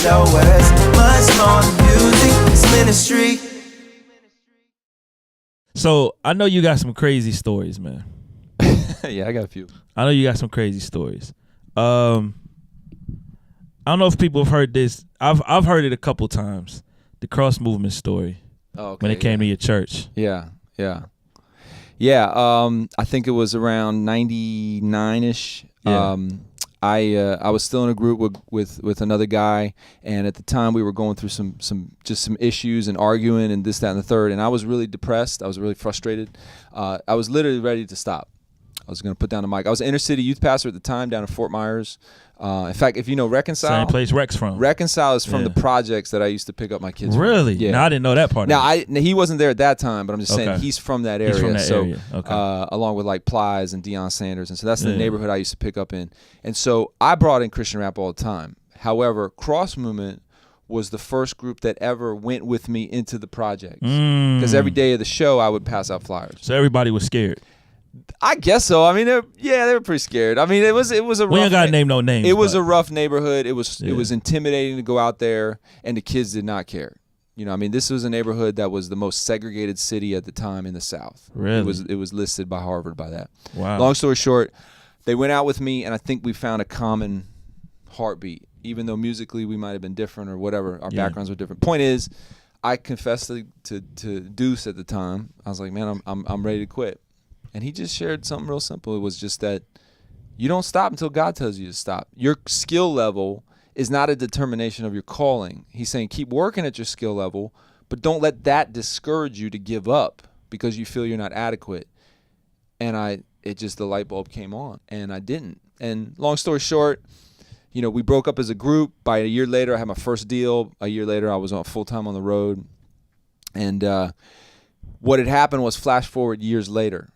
show us much more than music. It's ministry. So I know you got some crazy stories, man. Yeah, I got a few. I know you got some crazy stories. I don't know if people have heard this. I've heard it a couple times. The cross movement story. Oh, okay, when it came to your church. Yeah. I think it was around 99-ish. Yeah. I was still in a group with another guy, and at the time we were going through some issues and arguing and this, that, and the third, and I was really depressed. I was really frustrated. I was literally ready to stop. I was going to put down the mic. I was an inner city youth pastor at the time down in Fort Myers. In fact, if you know Reconcile. Same place Rex from. Reconcile is from the projects that I used to pick up my kids Really? from. Yeah. No, I didn't know that part. Now, he wasn't there at that time, but I'm just saying he's from that area. He's from that area. Okay. Along with like Plies and Deion Sanders. And so that's the neighborhood I used to pick up in. And so I brought in Christian rap all the time. However, Cross Movement was the first group that ever went with me into the projects. Because every day of the show, I would pass out flyers. So everybody was scared. I guess so. I mean, they were pretty scared. I mean, it was a rough. We ain't gotta name no names. It was a rough neighborhood. It was intimidating to go out there, and the kids did not care. You know, I mean, this was a neighborhood that was the most segregated city at the time in the South. Really? It was listed by Harvard by that. Wow. Long story short, they went out with me, and I think we found a common heartbeat, even though musically we might have been different or whatever. Our backgrounds were different. Point is, I confessed to Deuce at the time. I was like, man, I'm ready to quit. And he just shared something real simple. It was just that you don't stop until God tells you to stop. Your skill level is not a determination of your calling. He's saying keep working at your skill level, but don't let that discourage you to give up because you feel you're not adequate. And the light bulb came on, and I didn't. And long story short, you know, we broke up as a group. By a year later, I had my first deal. A year later, I was on full-time on the road. And what had happened was flash forward years later,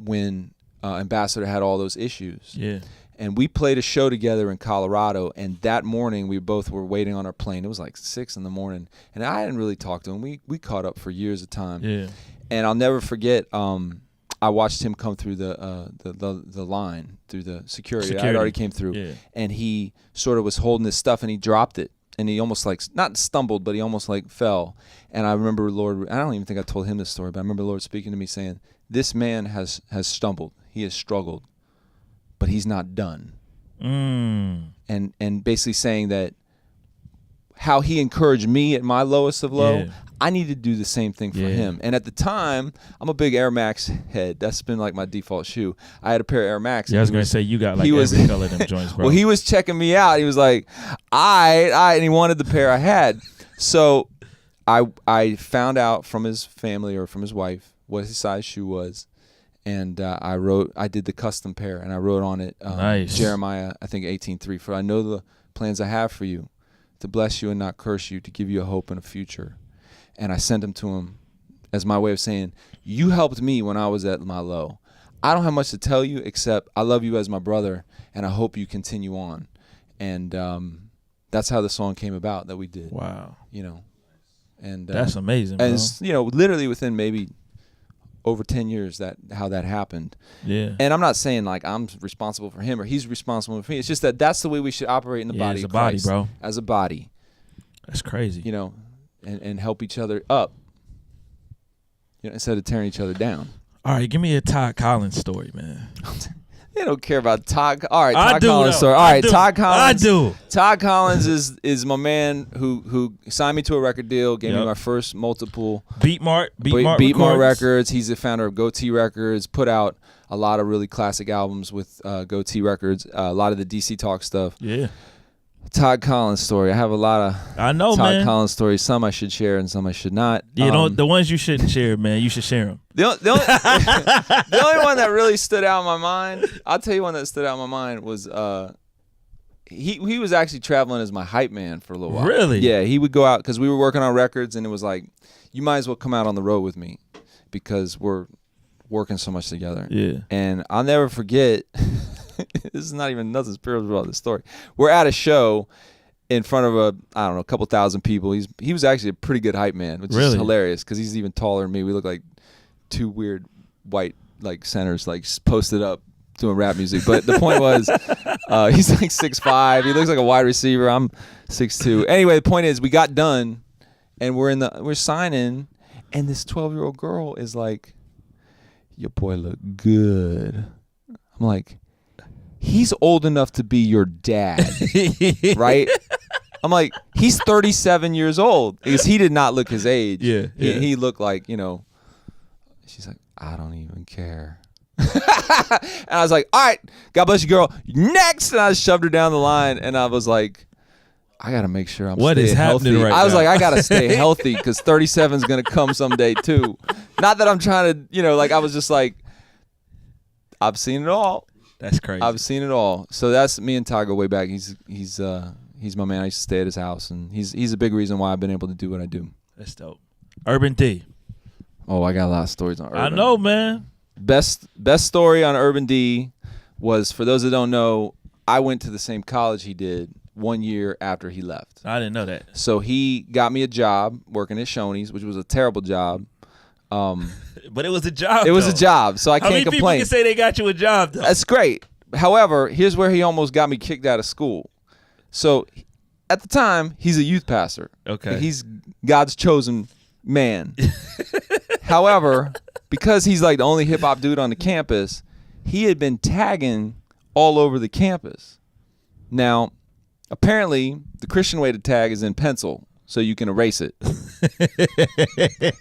when Ambassador had all those issues. Yeah. And we played a show together in Colorado, and that morning we both were waiting on our plane. It was like 6 in the morning, and I hadn't really talked to him. We caught up for years of time. Yeah. And I'll never forget, I watched him come through the line, through the security. I already came through. And he sort of was holding his stuff, and he dropped it. And he almost like, not stumbled, but he almost like fell. And I remember Lord, I don't even think I told him this story, but I remember the Lord speaking to me saying, this man has stumbled. He has struggled, but he's not done. And basically saying that how he encouraged me at my lowest of low, I need to do the same thing for him. And at the time, I'm a big Air Max head. That's been like my default shoe. I had a pair of Air Max. Yeah, I was going to say, you got like every color of them joints, bro. Well, he was checking me out. He was like, and he wanted the pair I had. So I found out from his family or from his wife what his size shoe was, and I did the custom pair, and I wrote on it Jeremiah, I think 18:3, for I know the plans I have for you, to bless you and not curse you, to give you a hope and a future. And I sent them to him as my way of saying, you helped me when I was at my low. I don't have much to tell you except I love you as my brother, and I hope you continue on. And that's how the song came about that we did. Wow. You know, and that's amazing, bro. And you know, literally within maybe over 10 years how that happened. Yeah. And I'm not saying like I'm responsible for him or he's responsible for me. It's just that that's the way we should operate in the body of Christ. As a body, bro. As a body. That's crazy. You know, and help each other up, you know, instead of tearing each other down. All right, give me a Todd Collins story, man. They don't care about Todd. All right, I Todd do, Collins though. story. All right, Todd Collins. I do. Todd Collins is my man who signed me to a record deal, gave me my first multiple Beatmart Records. He's the founder of Goatee Records. Put out a lot of really classic albums with Goatee Records. A lot of the DC Talk stuff. Yeah. Todd Collins story. I have a lot of Todd Collins stories. Some I should share and some I should not. Yeah, the ones you shouldn't share, man, you should share them. The only one that really stood out in my mind, I'll tell you one that stood out in my mind was he was actually traveling as my hype man for a little while. Really? Yeah, he would go out because we were working on records, and it was like, you might as well come out on the road with me because we're working so much together. Yeah. And I'll never forget. This is not even nothing spiritual about this story. We're at a show in front of a couple thousand people. He was actually a pretty good hype man, which is hilarious because he's even taller than me. We look like two weird white like centers like posted up doing rap music. But the point was, he's like 6'5". He looks like a wide receiver. I'm 6'2". Anyway, the point is, we got done, and we're signing, and this 12-year-old girl is like, "Your boy look good." I'm like, he's old enough to be your dad, right? I'm like, he's 37 years old because he did not look his age. Yeah. He looked like, she's like, "I don't even care." And I was like, "All right, God bless you, girl. Next." And I shoved her down the line, and I was like, I got to make sure I'm staying healthy. I was like, I got to stay healthy because 37 is going to come someday too. Not that I'm trying to, I was just like, I've seen it all. That's crazy. I've seen it all. So that's me and Ty go way back. He's my man. I used to stay at his house, and he's a big reason why I've been able to do what I do. That's dope. Urban D. Oh, I got a lot of stories on Urban. I know, man. Best story on Urban D was, for those that don't know, I went to the same college he did 1 year after he left. I didn't know that. So he got me a job working at Shoney's, which was a terrible job. But it was a job. It was a job, so I can't complain. How many people can say they got you a job, though? That's great. However, here's where he almost got me kicked out of school. So at the time, he's a youth pastor. Okay. He's God's chosen man. However, because he's like the only hip hop dude on the campus, he had been tagging all over the campus. Now, apparently, the Christian way to tag is in pencil, so you can erase it.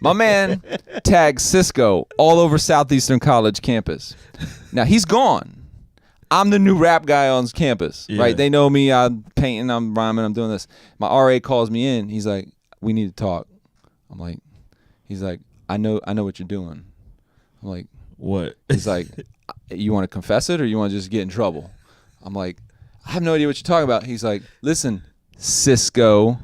My man tagged Cisco all over Southeastern College campus. Now, he's gone. I'm the new rap guy on campus, right? They know me. I'm painting, I'm rhyming, I'm doing this. My RA calls me in. He's like, "We need to talk." I'm like, he's like, I know what you're doing. I'm like, "What?" He's like, "You want to confess it or you want to just get in trouble?" I'm like, "I have no idea what you're talking about." He's like, "Listen, Cisco."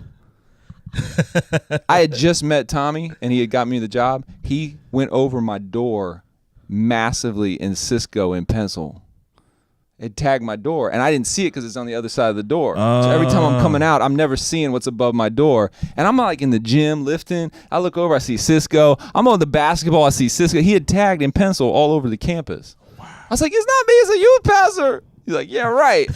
I had just met Tommy, and he had got me the job. He went over my door massively in Cisco in pencil. It tagged my door, and I didn't see it because it's on the other side of the door. So every time I'm coming out, I'm never seeing what's above my door. And I'm like in the gym lifting. I look over, I see Cisco. I'm on the basketball, I see Cisco. He had tagged in pencil all over the campus. Wow. I was like, "It's not me, it's a youth pastor." He's like, "Yeah, right."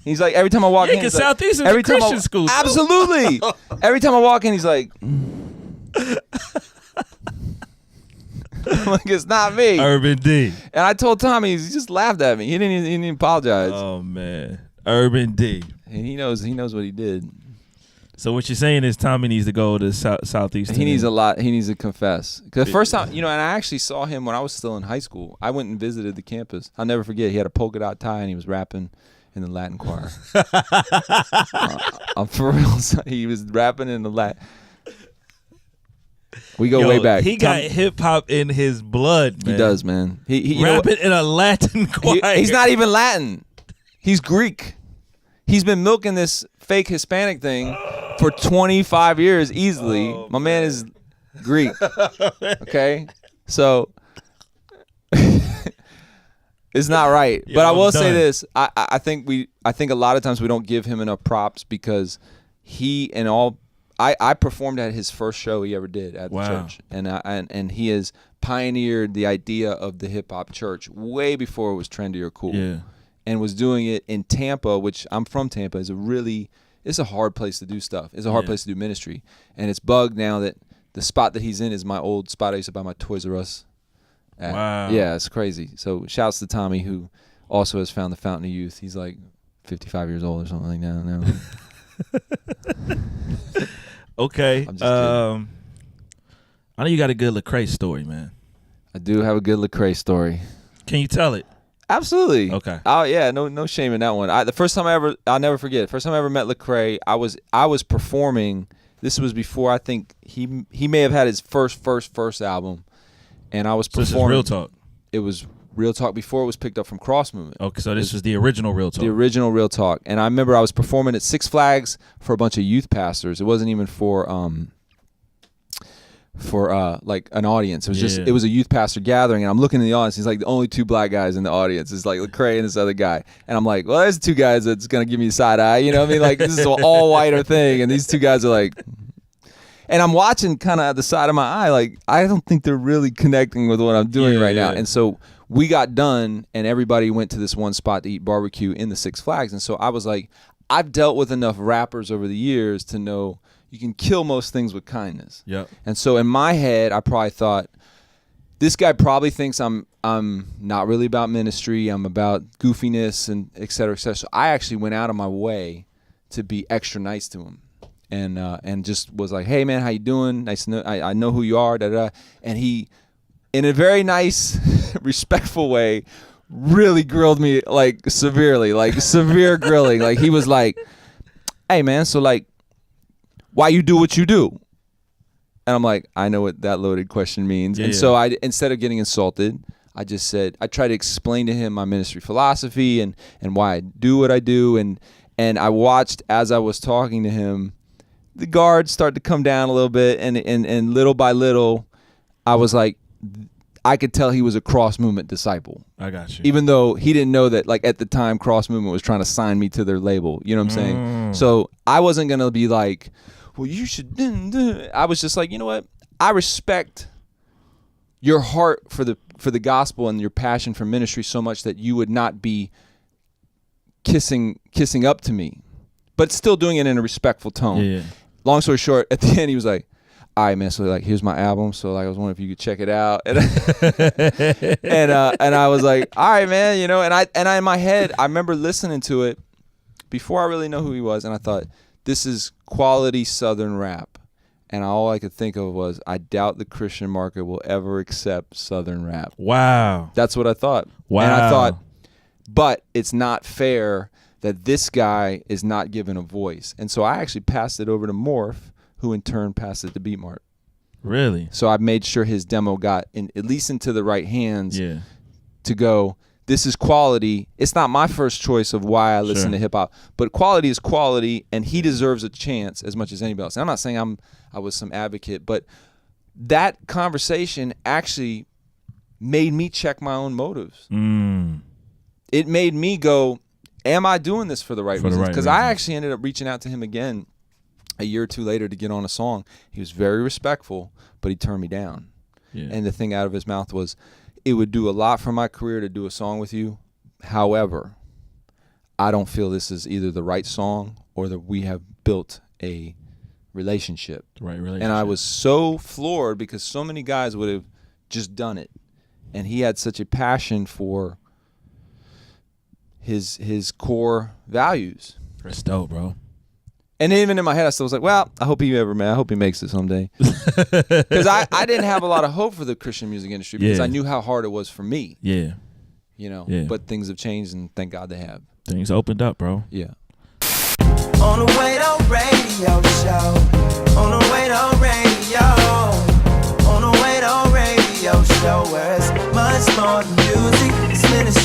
He's like, every time I walk in, because Southeastern's a Christian school. Absolutely. Every time I walk in, he's like, I'm like, "It's not me." Urban D. And I told Tommy, he just laughed at me. He didn't even apologize. Oh man, Urban D. And he knows what he did. So what you're saying is Tommy needs to go to Southeastern. He needs a lot. He needs to confess. Because the first time, and I actually saw him when I was still in high school. I went and visited the campus. I'll never forget. He had a polka dot tie and he was rapping in the Latin choir. I'm for real. He was rapping in the Latin. We go way back. He got hip hop in his blood, man. He does, man. He rapping in a Latin choir. He's not even Latin. He's Greek. He's been milking this fake Hispanic thing for 25 years easily. My man is Greek. Okay? So it's not right. But I will say this. I think a lot of times we don't give him enough props because I performed at his first show he ever did at the church, and he has pioneered the idea of the hip hop church way before it was trendy or cool, and was doing it in Tampa, which I'm from Tampa. It's a hard place to do stuff. It's a hard place to do ministry, and it's bugged now that the spot that he's in is my old spot I used to buy my Toys R Us at. Wow. Yeah, it's crazy. So shouts to Tommy, who also has found the Fountain of Youth. He's like 55 years old or something like that now. Okay. I know you got a good Lecrae story, man. I do have a good Lecrae story. Can you tell it? Absolutely. Okay. Oh yeah, no shame in that one. I'll never forget. First time I ever met Lecrae, I was performing. This was before I think he may have had his first album, and I was performing. So this is Real Talk. It was Real Talk before it was picked up from Cross Movement. Okay, so this was the original Real Talk. The original Real Talk. And I remember I was performing at Six Flags for a bunch of youth pastors. It wasn't even for like an audience. It was just it was a youth pastor gathering, and I'm looking in the audience. He's like the only two black guys in the audience. It's like Lecrae and this other guy. And I'm like, well, there's two guys that's gonna give me a side eye. You know what I mean? Like this is an all whiter thing, and these two guys are like. And I'm watching kind of at the side of my eye, like, I don't think they're really connecting with what I'm doing right now. And so we got done and everybody went to this one spot to eat barbecue in the Six Flags. And so I was like, I've dealt with enough rappers over the years to know you can kill most things with kindness. Yep. And so in my head, I probably thought, this guy probably thinks I'm not really about ministry. I'm about goofiness and et cetera, et cetera. So I actually went out of my way to be extra nice to him. And just was like, hey man, how you doing? Nice to know. I know who you are. Da, da. And he, in a very nice, respectful way, really grilled me like severely, like severe grilling. Like he was like, hey man, so like, why you do what you do? And I'm like, I know what that loaded question means. Yeah, and yeah. so I, instead of getting insulted, I just said, I tried to explain to him my ministry philosophy and why I do what I do. And I watched as I was talking to him, the guards started to come down a little bit. And little by little, I was like, I could tell he was a cross movement disciple. I got you. Even though he didn't know that, like at the time, cross movement was trying to sign me to their label. You know what I'm saying? So I wasn't going to be like, well, you should. I was just like, you know what? I respect your heart for the gospel and your passion for ministry so much that you would not be kissing up to me, but still doing it in a respectful tone. Yeah. Long story short, at the end he was like, all right, man, so like here's my album. So like I was wondering if you could check it out. And and I was like, all right, man, you know, and I in my head, I remember listening to it before I really know who he was, and I thought, this is quality Southern rap. And all I could think of was, I doubt the Christian market will ever accept Southern rap. Wow. That's what I thought. Wow. And I thought, but it's not fair that this guy is not given a voice. And so I actually passed it over to Morph, who in turn passed it to Beatmart. Really? So I made sure his demo got at least into the right hands Yeah. to go, this is quality. It's not my first choice of why I listen to hip hop, but quality is quality, and he deserves a chance as much as anybody else. And I'm not saying I was some advocate, but that conversation actually made me check my own motives. It made me go, am I doing this for the right reasons? Because I actually ended up reaching out to him again a year or two later to get on a song. He was very respectful, but he turned me down. Yeah. And the thing out of his mouth was, it would do a lot for my career to do a song with you. However, I don't feel this is either the right song or that we have built a relationship. Right relationship. And I was so floored because so many guys would have just done it. And he had such a passion for his core values. That's dope, bro. And even in my head, I still was like, well, I hope he makes it someday. Because I didn't have a lot of hope for the Christian music industry because I knew how hard it was for me. Yeah. You know, Yeah. but things have changed, and thank God they have. Things opened up, bro. Yeah. On the Mwendo radio show. On the Mwendo radio. On the Mwendo radio show, where it's much more than music. It's ministry.